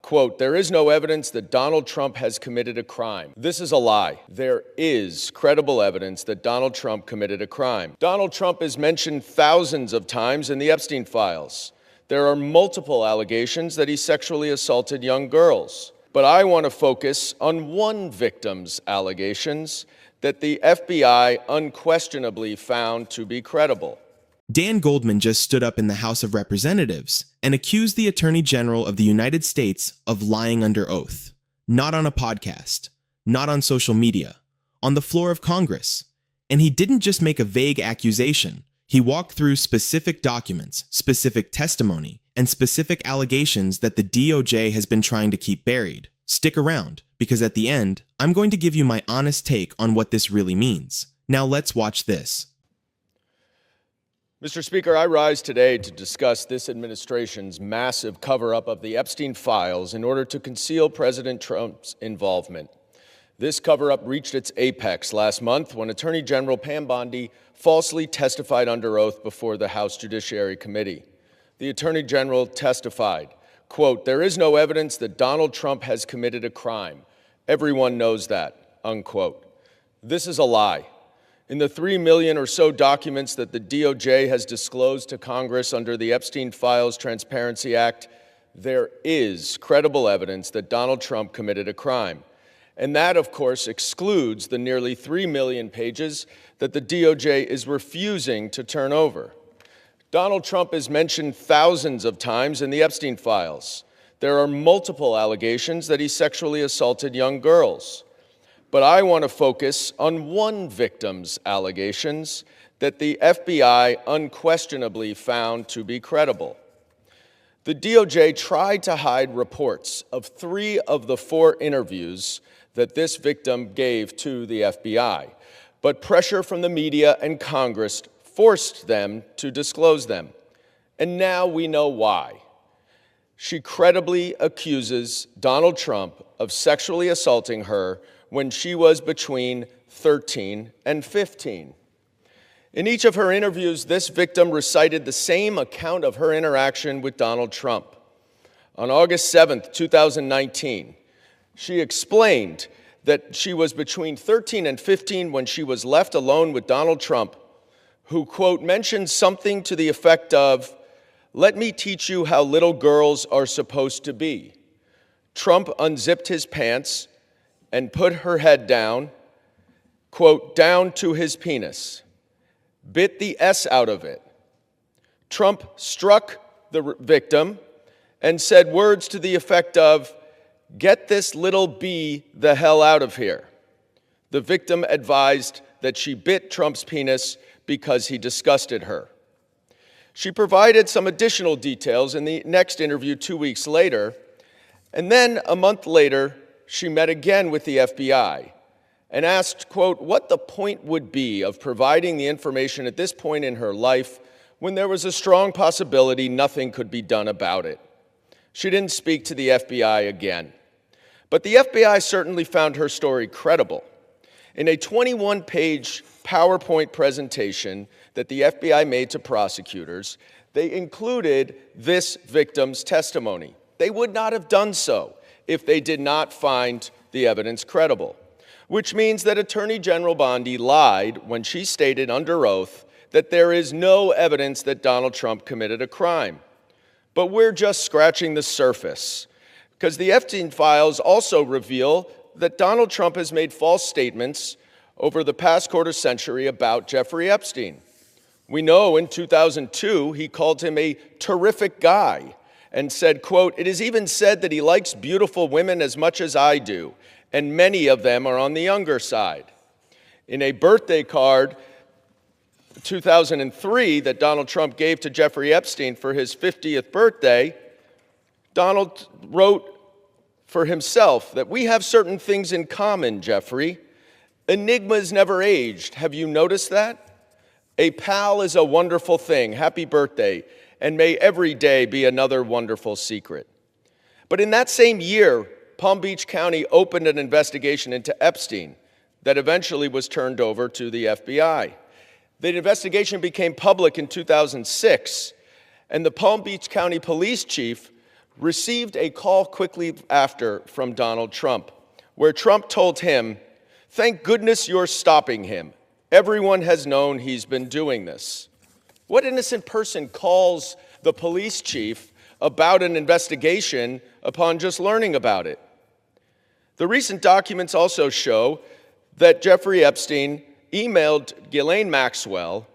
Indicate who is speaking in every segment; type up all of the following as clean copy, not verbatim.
Speaker 1: Quote, there is no evidence that Donald Trump has committed a crime. This is a lie. There is credible evidence that Donald Trump committed a crime. Donald Trump is mentioned thousands of times in the Epstein files. There are multiple allegations that he sexually assaulted young girls. But I want to focus on one victim's allegations that the FBI unquestionably found to be credible.
Speaker 2: Dan Goldman just stood up in the House of Representatives and accused the Attorney General of the United States of lying under oath. Not on a podcast, not on social media, on the floor of Congress. And he didn't just make a vague accusation. He walked through specific documents, specific testimony, and specific allegations that the DOJ has been trying to keep buried. Stick around, because at the end, I'm going to give you my honest take on what this really means. Now let's watch this.
Speaker 1: Mr. Speaker, I rise today to discuss this administration's massive cover-up of the Epstein files in order to conceal President Trump's involvement. This cover-up reached its apex last month when Attorney General Pam Bondi falsely testified under oath before the House Judiciary Committee. The Attorney General testified, quote, there is no evidence that Donald Trump has committed a crime. Everyone knows that, unquote. This is a lie. In the 3 million or so documents that the DOJ has disclosed to Congress under the Epstein Files Transparency Act, there is credible evidence that Donald Trump committed a crime. And that, of course, excludes the nearly 3 million pages that the DOJ is refusing to turn over. Donald Trump is mentioned thousands of times in the Epstein files. There are multiple allegations that he sexually assaulted young girls. But I want to focus on one victim's allegations that the FBI unquestionably found to be credible. The DOJ tried to hide reports of 3 of the 4 interviews that this victim gave to the FBI, but pressure from the media and Congress forced them to disclose them. And now we know why. She credibly accuses Donald Trump of sexually assaulting her when she was between 13 and 15. In each of her interviews, this victim recited the same account of her interaction with Donald Trump. On August 7th, 2019, she explained that she was between 13 and 15 when she was left alone with Donald Trump, who, quote, mentioned something to the effect of, let me teach you how little girls are supposed to be. Trump unzipped his pants and put her head down, quote, down to his penis, bit the S out of it. Trump struck the victim and said words to the effect of, get this little B the hell out of here. The victim advised that she bit Trump's penis because he disgusted her. She provided some additional details in the next interview 2 weeks later, and then a month later, she met again with the FBI and asked, quote, what the point would be of providing the information at this point in her life when there was a strong possibility nothing could be done about it. She didn't speak to the FBI again. But the FBI certainly found her story credible. In a 21-page PowerPoint presentation that the FBI made to prosecutors, they included this victim's testimony. They would not have done so if they did not find the evidence credible, which means that Attorney General Bondi lied when she stated under oath that there is no evidence that Donald Trump committed a crime. But we're just scratching the surface, because the Epstein files also reveal that Donald Trump has made false statements over the past quarter century about Jeffrey Epstein. We know in 2002 he called him a terrific guy and said, quote, it is even said that he likes beautiful women as much as I do, and many of them are on the younger side. In a birthday card, 2003, that Donald Trump gave to Jeffrey Epstein for his 50th birthday, Donald wrote for himself that we have certain things in common, Jeffrey. Enigmas never aged. Have you noticed that? A pal is a wonderful thing. Happy birthday. And may every day be another wonderful secret. But in that same year, Palm Beach County opened an investigation into Epstein that eventually was turned over to the FBI. The investigation became public in 2006, and the Palm Beach County police chief received a call quickly after from Donald Trump, where Trump told him, "Thank goodness you're stopping him. Everyone has known he's been doing this." What innocent person calls the police chief about an investigation upon just learning about it? The recent documents also show that Jeffrey Epstein emailed Ghislaine Maxwell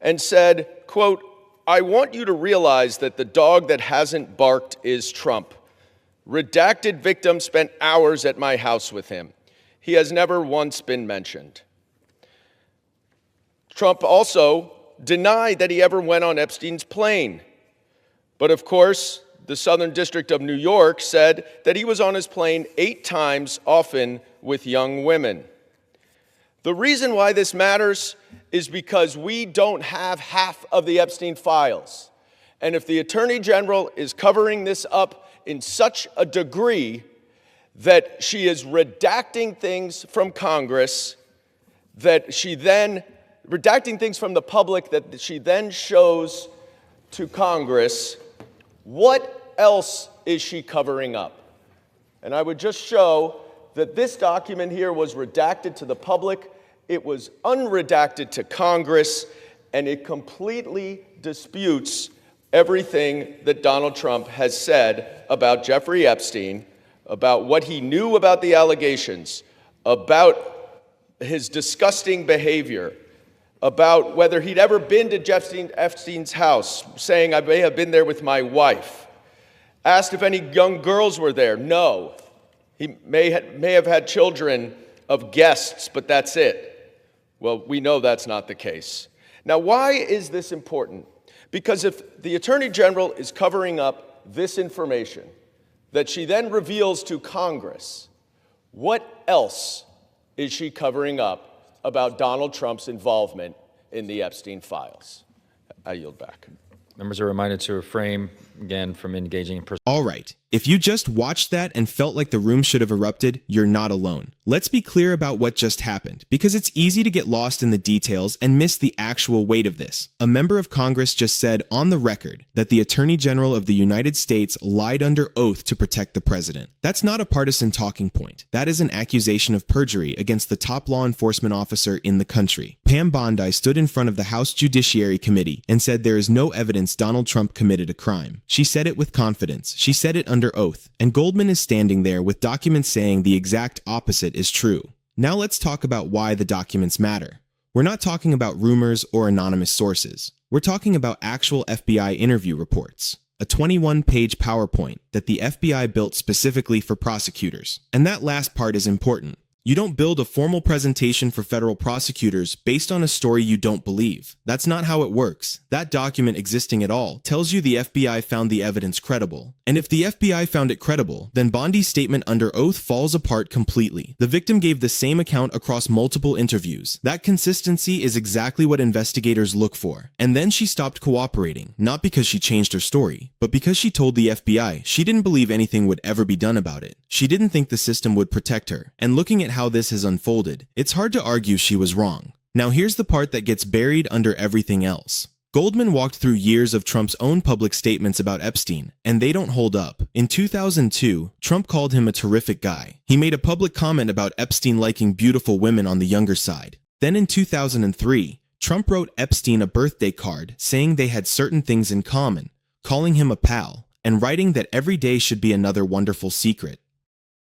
Speaker 1: and said, quote, "I want you to realize that the dog that hasn't barked is Trump. Redacted victim spent hours at my house with him. He has never once been mentioned." Trump also denied that he ever went on Epstein's plane. But of course, the Southern District of New York said that he was on his plane 8 times, often with young women. The reason why this matters is because we don't have half of the Epstein files. And if the Attorney General is covering this up in such a degree that she is redacting things from Congress, that she then, redacting things from the public that she then shows to Congress, what else is she covering up? And I would just show that this document here was redacted to the public, it was unredacted to Congress, and it completely disputes everything that Donald Trump has said about Jeffrey Epstein, about what he knew about the allegations, about his disgusting behavior, about whether he'd ever been to Jeffrey Epstein's house, saying, "I may have been there with my wife." Asked if any young girls were there. No. He may have had children of guests, but that's it. Well, we know that's not the case. Now, why is this important? Because if the Attorney General is covering up this information that she then reveals to Congress, what else is she covering up about Donald Trump's involvement in the Epstein files? I yield back.
Speaker 3: Members are reminded to refrain, again, from engaging in
Speaker 2: All right. If you just watched that and felt like the room should have erupted, you're not alone. Let's be clear about what just happened, because it's easy to get lost in the details and miss the actual weight of this. A member of Congress just said on the record that the Attorney General of the United States lied under oath to protect the president. That's not a partisan talking point. That is an accusation of perjury against the top law enforcement officer in the country. Pam Bondi stood in front of the House Judiciary Committee and said there is no evidence Donald Trump committed a crime. She said it with confidence. She said it under oath. And Goldman is standing there with documents saying the exact opposite is true. Now let's talk about why the documents matter. We're not talking about rumors or anonymous sources. We're talking about actual FBI interview reports. A 21-page PowerPoint that the FBI built specifically for prosecutors. And that last part is important. You don't build a formal presentation for federal prosecutors based on a story you don't believe. That's not how it works. That document existing at all tells you the FBI found the evidence credible. And if the FBI found it credible, then Bondi's statement under oath falls apart completely. The victim gave the same account across multiple interviews. That consistency is exactly what investigators look for. And then she stopped cooperating, not because she changed her story, but because she told the FBI she didn't believe anything would ever be done about it. She didn't think the system would protect her. And looking at how this has unfolded, it's hard to argue she was wrong. Now here's the part that gets buried under everything else. Goldman walked through years of Trump's own public statements about Epstein, and they don't hold up. In 2002, Trump called him a terrific guy. He made a public comment about Epstein liking beautiful women on the younger side. Then in 2003, Trump wrote Epstein a birthday card saying they had certain things in common, calling him a pal, and writing that every day should be another wonderful secret.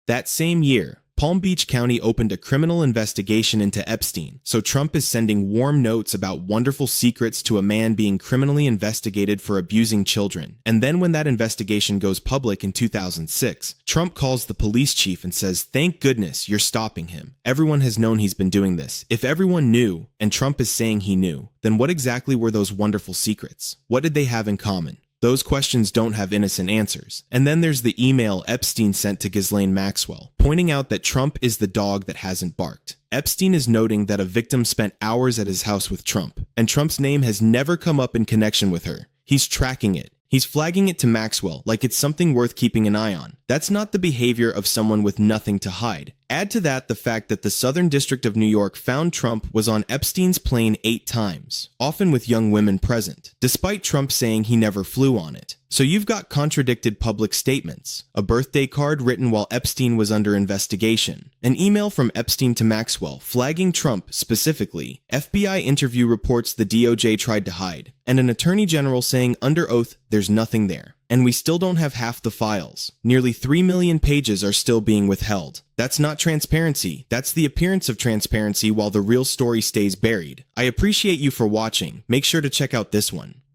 Speaker 2: That same year, Palm Beach County opened a criminal investigation into Epstein, so Trump is sending warm notes about wonderful secrets to a man being criminally investigated for abusing children. And then when that investigation goes public in 2006, Trump calls the police chief and says, "Thank goodness you're stopping him. Everyone has known he's been doing this." If everyone knew, and Trump is saying he knew, then what exactly were those wonderful secrets? What did they have in common? Those questions don't have innocent answers. And then there's the email Epstein sent to Ghislaine Maxwell, pointing out that Trump is the dog that hasn't barked. Epstein is noting that a victim spent hours at his house with Trump, and Trump's name has never come up in connection with her. He's tracking it. He's flagging it to Maxwell like it's something worth keeping an eye on. That's not the behavior of someone with nothing to hide. Add to that the fact that the Southern District of New York found Trump was on Epstein's plane 8 times, often with young women present, despite Trump saying he never flew on it. So you've got contradicted public statements, a birthday card written while Epstein was under investigation, an email from Epstein to Maxwell flagging Trump specifically, FBI interview reports the DOJ tried to hide, and an attorney general saying under oath there's nothing there. And we still don't have half the files. Nearly 3 million pages are still being withheld. That's not transparency. That's the appearance of transparency while the real story stays buried. I appreciate you for watching. Make sure to check out this one.